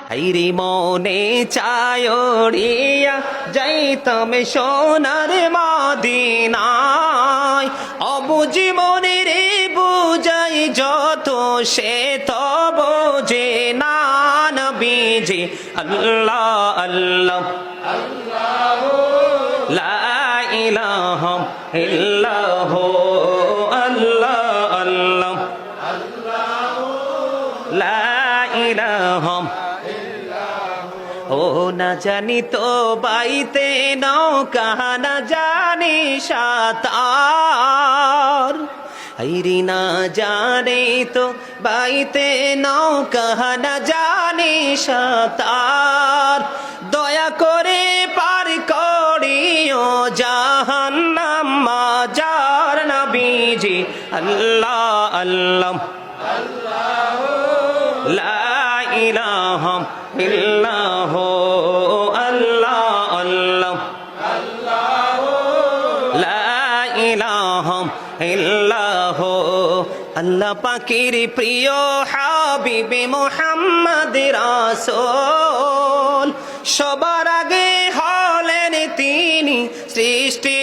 হাইরে মনে চায়রিয়া যাইতাম সোনার মদিনায়, অবুঝ মনে রে বুঝাই যত সে তো বোঝে না। নবীজি আল্লাহ আল্লাহ লা ইলাহা ইল্লাহু আল্লাহ আল্লাহ লা ইলাহা। ও না জানি তো বাইতে নৌকা, না জানি সাঁতার, হাইরে না জানে তো বাইতে নৌকা, না জানি সাঁতার, দয়া করে পার করিও জাহান্নাম মাজার। নবীজি আল্লাহ আল্লাহ লা ইলাহা ইল্লাহু আল্লাহ আল্লাহ লা ইলাহা ইল্লাহু। আল্লাহ পাকের প্রিয় হাবিবে মুহাম্মদ রাসূল, সবার আগে হলেন তিনি সৃষ্টি